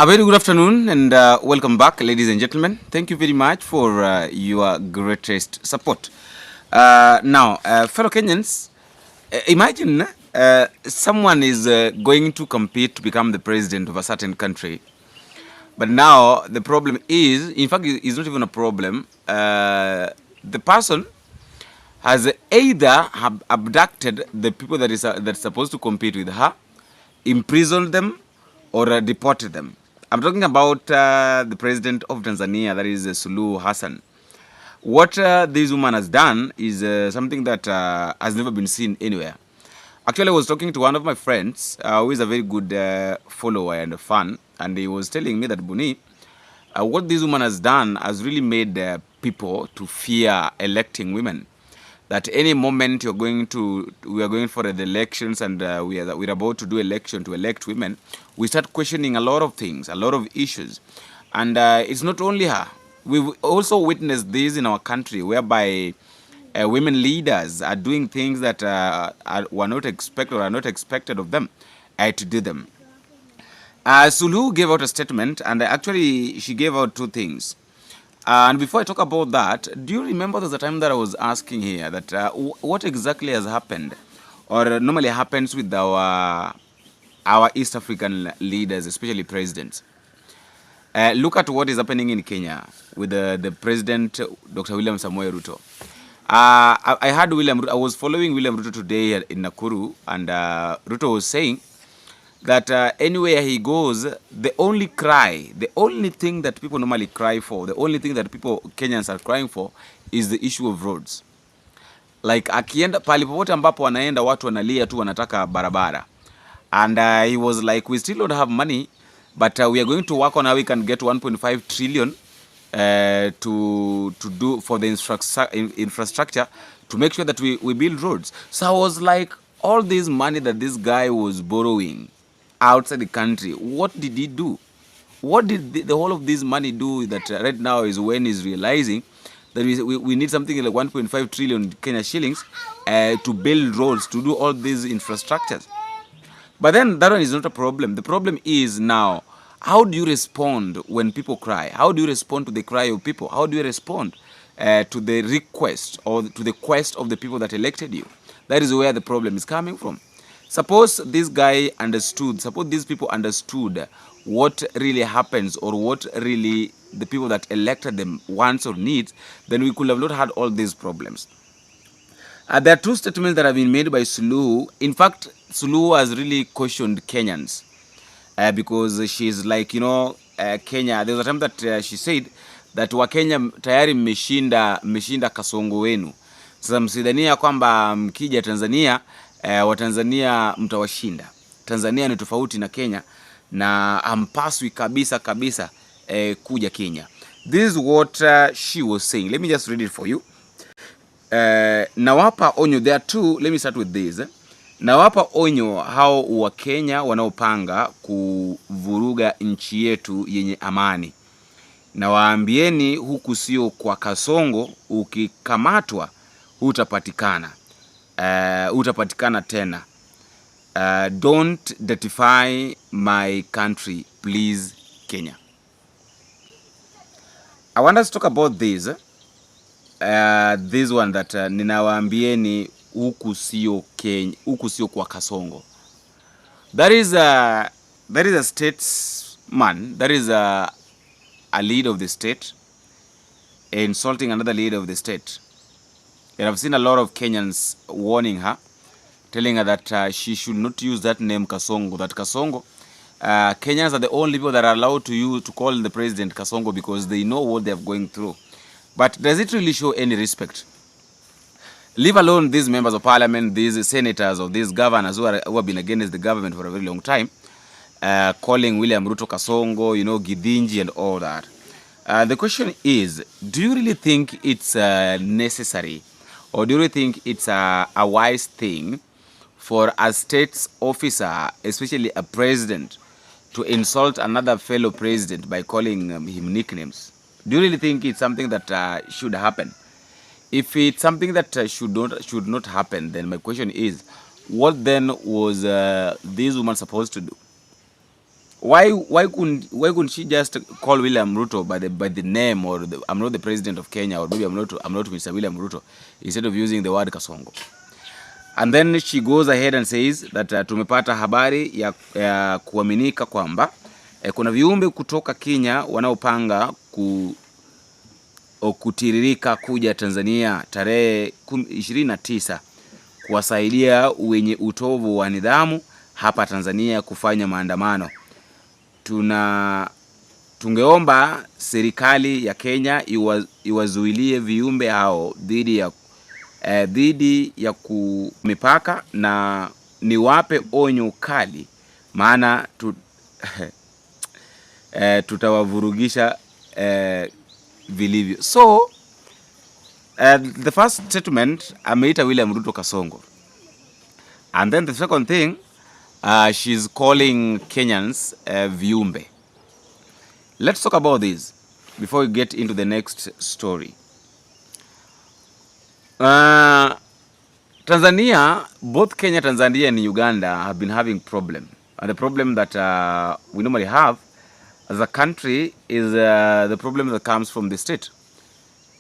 A very good afternoon and welcome back, ladies and gentlemen. Thank you very much for your greatest support. Fellow Kenyans, imagine someone is going to compete to become the president of a certain country. But now the problem is, in fact, it's not even a problem. The person has either abducted the people that's supposed to compete with her, imprisoned them, or deported them. I'm talking about the president of Tanzania, that is Suluhu Hassan. What this woman has done is something that has never been seen anywhere. Actually, I was talking to one of my friends who is a very good follower and a fan, and he was telling me that Buni, what this woman has done has really made people to fear electing women. That any moment we are going for the elections, and we're about to do election to elect women, we start questioning a lot of things, a lot of issues. And it's not only her. We've also witnessed this in our country, whereby women leaders are doing things that were not expected or are not expected of them to do them. Suluhu gave out a statement, and actually she gave out two things. And before I talk about that, do you remember there's a time that I was asking here that what exactly has happened, or normally happens with our East African leaders, especially presidents? Look at what is happening in Kenya with the president, Dr. William Samoei Ruto. I heard I was following William Ruto today in Nakuru, and Ruto was saying that anywhere he goes, the only thing that people normally cry for, the only thing that Kenyans are crying for is the issue of roads. Like akienda pali popote ambapo wanaenda watu wanalia tu wanataka barabara. And he was like, we still don't have money, but we are going to work on how we can get 1.5 trillion to do for the infrastructure to make sure that we build roads. So I was like, all this money that this guy was borrowing outside the country, what did he do? What did the whole of this money do that right now is when he's realizing that we need something like 1.5 trillion Kenya shillings to build roads, to do all these infrastructures? But then that one is not a problem. The problem is now, how do you respond when people cry? How do you respond to the cry of people? How do you respond to the request or to the quest of the people that elected you? That is where the problem is coming from. Suppose this guy understood, suppose these people understood what really happens or what really the people that elected them wants or needs, then we could have not had all these problems. There are two statements that have been made by Suluhu. In fact, Suluhu has really cautioned Kenyans because she's like, Kenya, there was a time that she said that Wakenya tayari mmeshinda kasongo wenu. Sasa msidhania kwamba mkija Tanzania Watanzania mtawashinda. Tanzania ni tofauti na Kenya na hampaswi kabisa kuja Kenya. This is what she was saying. Let me just read it for you. Nawapa onyo, there are two. Let me start with this. Nawapa onyo hao wa Kenya wanaopanga kuvuruga nchi yetu yenye amani. Na waambieni huku sio kwa kasongo, ukikamatwa utapatikana. Utapatikana tena. Don't dirtify my country, please, Kenya. I want us to talk about this. This one that ninawaambieni huku sio Kenya, huku sio kwa kasongo. That is a statesman, that is a leader of the state insulting another leader of the state. And I've seen a lot of Kenyans warning her, telling her that she should not use that name Kasongo. That Kasongo, Kenyans are the only people that are allowed to call the president Kasongo because they know what they are going through. But does it really show any respect? Leave alone these members of parliament, these senators or these governors who have been against the government for a very long time, calling William Ruto Kasongo, Gidinji and all that. The question is, do you really think it's necessary? Or do you think it's a wise thing for a state officer, especially a president, to insult another fellow president by calling him nicknames? Do you really think it's something that should happen? If it's something that should not happen, then my question is, what then was this woman supposed to do? why couldn't she just call William Ruto by the name, or I'm not the president of Kenya, or maybe I'm not Mr. William Ruto, instead of using the word Kasongo. And then she goes ahead and says that tumepata habari ya kuaminika kwamba kuna viumbe kutoka Kenya wanaopanga kutiririka kuja Tanzania tarehe 29 kuwasaidia wenye utovu wa nidhamu hapa Tanzania kufanya maandamano. Tungeomba serikali ya Kenya iwazuilie viumbe hao dhidi ya kumipaka, na niwape onyo kali, maana tutawavurugisha vilivyo. So the first statement, ameita William Ruto Kasongo, and then the second thing, she's calling Kenyans viumbe. Let's talk about this before we get into the next story. Tanzania, both Kenya, Tanzania and Uganda have been having problem, and the problem that we normally have as a country is the problem that comes from the state,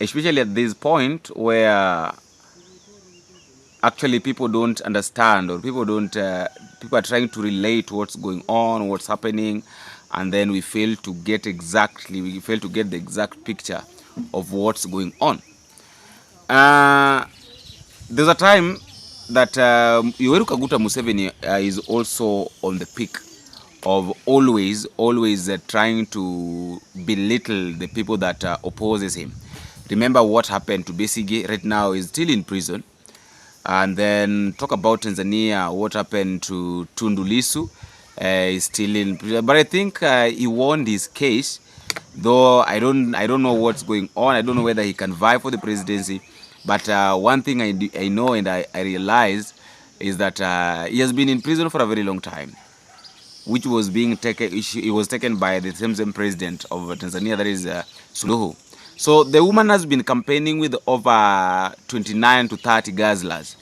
especially at this point where actually people don't understand, or people are trying to relate what's going on, what's happening, and then we fail to get the exact picture of what's going on. There's a time that Yoweri Kaguta Museveni is also on the peak of always trying to belittle the people that opposes him. Remember what happened to Besigye. Right now is still in prison. And then talk about Tanzania, what happened to Tundu Lissu, is still in prison. But I think he won his case, though I don't know what's going on. I don't know whether he can vie for the presidency. But one thing I know and I realized is that he has been in prison for a very long time, which was being taken. It was taken by the same president of Tanzania, that is Suluhu. So the woman has been campaigning with over 29 to 30 guzzlers,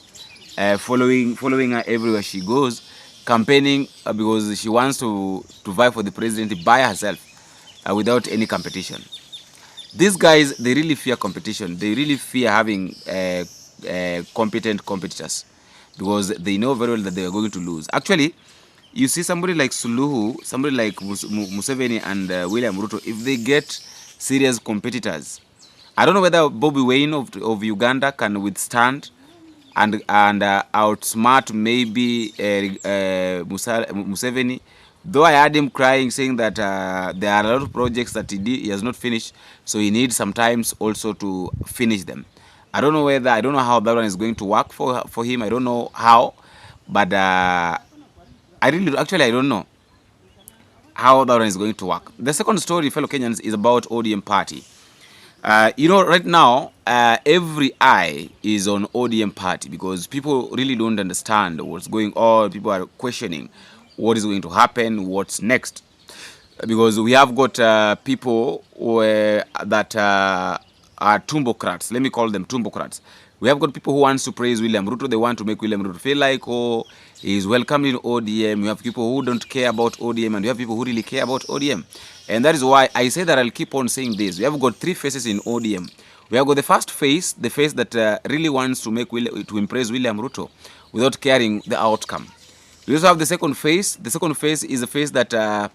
following her everywhere she goes, campaigning because she wants to vie for the presidency by herself, without any competition. These guys, they really fear competition. They really fear having competent competitors, because they know very well that they are going to lose. Actually, you see somebody like Suluhu, somebody like Museveni and William Ruto, if they get serious competitors, I don't know whether Bobby Wine of Uganda can withstand and outsmart maybe Museveni. Though I heard him crying, saying that there are a lot of projects that he has not finished, so he needs sometimes also to finish them. I don't know how that one is going to work for him. I don't know how, but I don't know how that one is going to work. The second story, fellow Kenyans, is about ODM party. Right now, every eye is on ODM party, because people really don't understand what's going on. People are questioning what is going to happen, what's next, because we have got people that are tumbocrats. Let me call them tumbocrats. We have got people who want to praise William Ruto. They want to make William Ruto feel like, oh, he's welcome in ODM. We have people who don't care about ODM, and we have people who really care about ODM. And that is why I say that I'll keep on saying this. We have got three faces in ODM. We have got the first face, the face that really wants to impress William Ruto without caring the outcome. We also have the second phase. The second phase is the phase that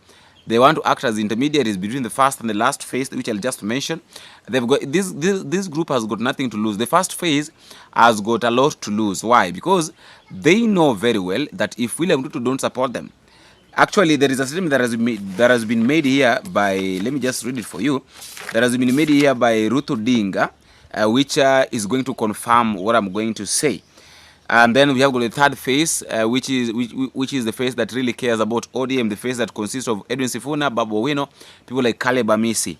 they want to act as intermediaries between the first and the last phase, which I'll just mention. They've got this group has got nothing to lose. The first phase has got a lot to lose. Why? Because they know very well that if William Ruto don't support them, actually there is a statement that has been made here by, let me just read it for you. That has been made here by Ruto Dinga, which is going to confirm what I'm going to say. And then we have got the third phase, which is the phase that really cares about ODM, the phase that consists of Edwin Sifuna, Babu Owino, people like Caleb Amisi.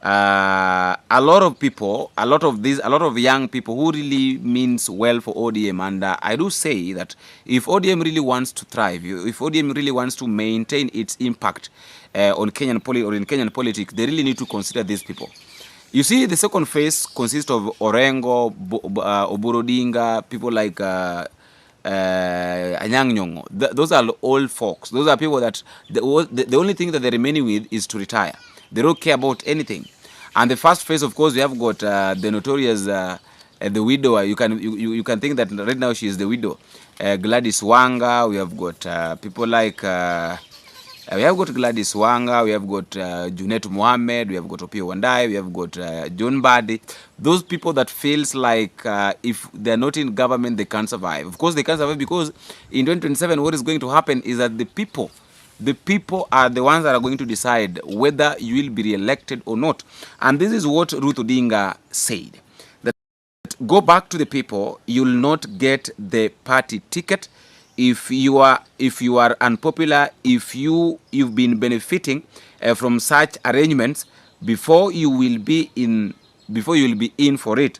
A lot of people, a lot of young people who really means well for ODM. And I do say that if ODM really wants to thrive, if ODM really wants to maintain its impact on Kenyan politics, they really need to consider these people. You see, the second phase consists of Orengo, Oburu Dinga, people like Anyang Nyong'o. Those are old folks. Those are people that the only thing that they're remaining with is to retire. They don't care about anything. And the first phase, of course, we have got the notorious the widow. You can think that right now she is the widow. Gladys Wanga. We have got people like. We have got Gladys Wanga, we have got Junet Mohammed, we have got Opio Wandai, we have got John Badi. Those people that feels like if they're not in government, they can't survive. Of course, they can't survive because in 2027, what is going to happen is that the people are the ones that are going to decide whether you will be re-elected or not. And this is what Ruth Odinga said. That go back to the people, you'll not get the party ticket. If you are unpopular, if you've been benefiting from such arrangements, before you will be in for it,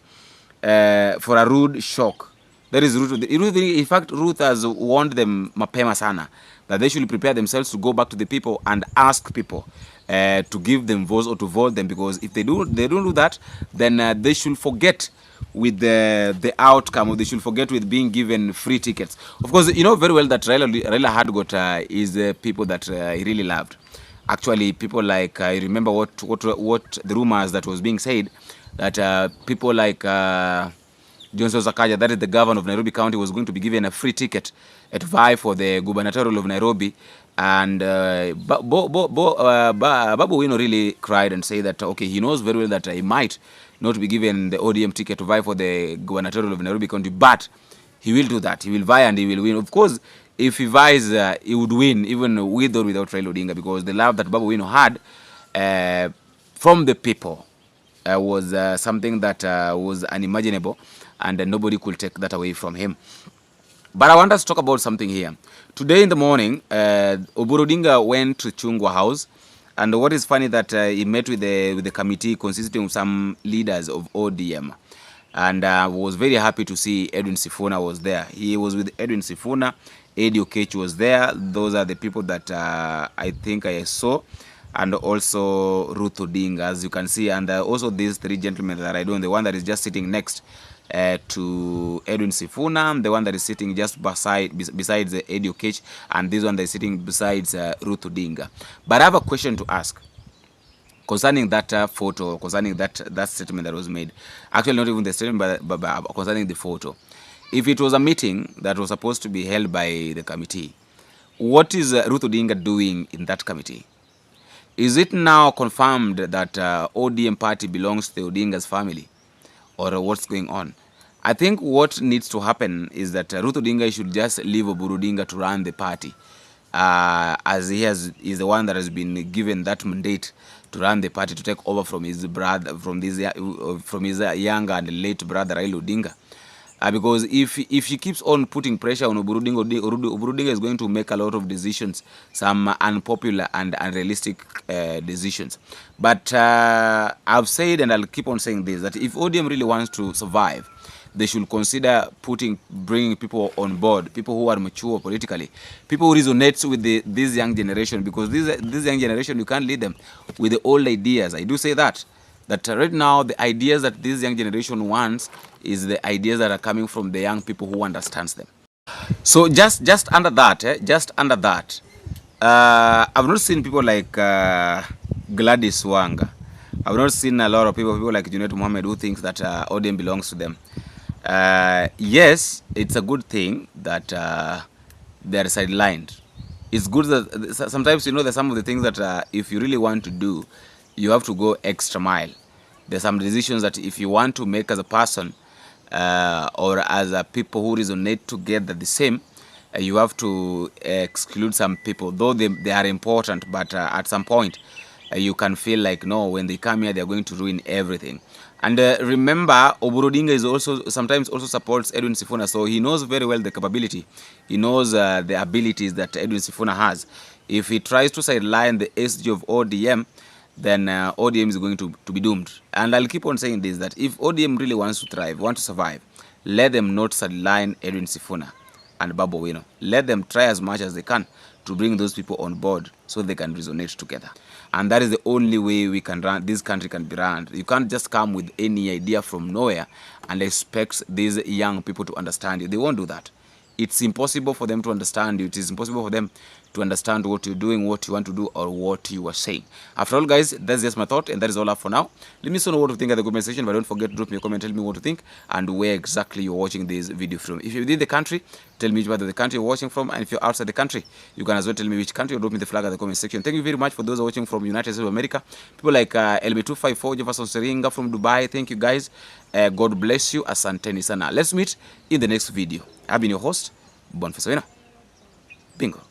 for a rude shock. That is Ruth. In fact, Ruth has warned them mapema sana that they should prepare themselves to go back to the people and ask people to give them votes or to vote them, because if they don't do that, then they should forget with the outcome, or they should forget with being given free tickets. Of course, you know very well that Raila had got is the people that he really loved. Actually, people like I remember what the rumors that was being said, that people like Johnson Sakaja, that is the governor of Nairobi County, was going to be given a free ticket at vie for the gubernatorial of Nairobi. And Babu Wino really cried and said that, okay, he knows very well that he might not be given the ODM ticket to vie for the gubernatorial of Nairobi County, but he will do that. He will vie and he will win. Of course, if he vies, he would win, even with or without Raila Odinga, because the love that Babu Wino had from the people was something that was unimaginable, and nobody could take that away from him. But I want us to talk about something here. Today in the morning, Oburu Odinga went to Chungwa House, and what is funny that he met with the committee consisting of some leaders of ODM, and was very happy to see Edwin Sifuna was there. He was with Edwin Sifuna, Eddie Okech was there. Those are the people that I think I saw, and also Ruth Odinga, as you can see, and also these three gentlemen that I don't, the one that is just sitting next to Edwin Sifuna, the one that is sitting just besides Eddie Okech, and this one that is sitting besides Ruth Odinga. But I have a question to ask concerning that photo, concerning that statement that was made. Actually, not even the statement, but concerning the photo. If it was a meeting that was supposed to be held by the committee, what is Ruth Odinga doing in that committee? Is it now confirmed that ODM party belongs to the Odinga's family, or what's going on? I think what needs to happen is that Ruth Odinga should just leave Oburu Odinga to run the party, as is the one that has been given that mandate to run the party, to take over from his brother, from his younger and late brother Raila Odinga. Because if she keeps on putting pressure on Oburu Odinga is going to make a lot of decisions, some unpopular and unrealistic decisions. But I've said, and I'll keep on saying this, that if ODM really wants to survive, they should consider bringing people on board, people who are mature politically, people who resonate with this young generation, because this young generation, you can't lead them with the old ideas. I do say that right now the ideas that this young generation wants is the ideas that are coming from the young people who understands them. So just under that, I've not seen people like Gladys Wanga. I've not seen a lot of people like Junet Mohammed, who thinks that ODM belongs to them. Yes, it's a good thing that they are sidelined. It's good that sometimes, you know, there's some of the things that if you really want to do, you have to go extra mile. There's some decisions that if you want to make as a person or as a people who resonate together the same, you have to exclude some people, though they are important, but at some point you can feel like, no, when they come here, they're going to ruin everything. And remember, Oburu Odinga is also sometimes also supports Edwin Sifuna, so he knows very well the capability. He knows the abilities that Edwin Sifuna has. If he tries to sideline the SG of ODM, then ODM is going to be doomed. And I'll keep on saying this, that if ODM really wants to thrive, want to survive, let them not sideline Edwin Sifuna and Babu Wino. Let them try as much as they can to bring those people on board so they can resonate together. And that is the only way we can run, this country can be run. You can't just come with any idea from nowhere and expect these young people to understand you. They won't do that. it's impossible for them to understand you. It is impossible for them to understand what you're doing, what you want to do, or what you are saying. After all, guys, that's just my thought, and that is all I have for now. Let me know what you think at the comment section, but don't forget to drop me a comment, tell me what you think, and where exactly you're watching this video from. If you're within the country, tell me which part of the country you're watching from, and if you're outside the country, you can as well tell me which country, or drop me the flag at the comment section. Thank you very much for those watching from United States of America. People like LB254, Jefferson Seringa from Dubai. Thank you, guys. God bless you. Asanteni sana. Let's meet in the next video. I've been your host, Boniface Wena. Bingo.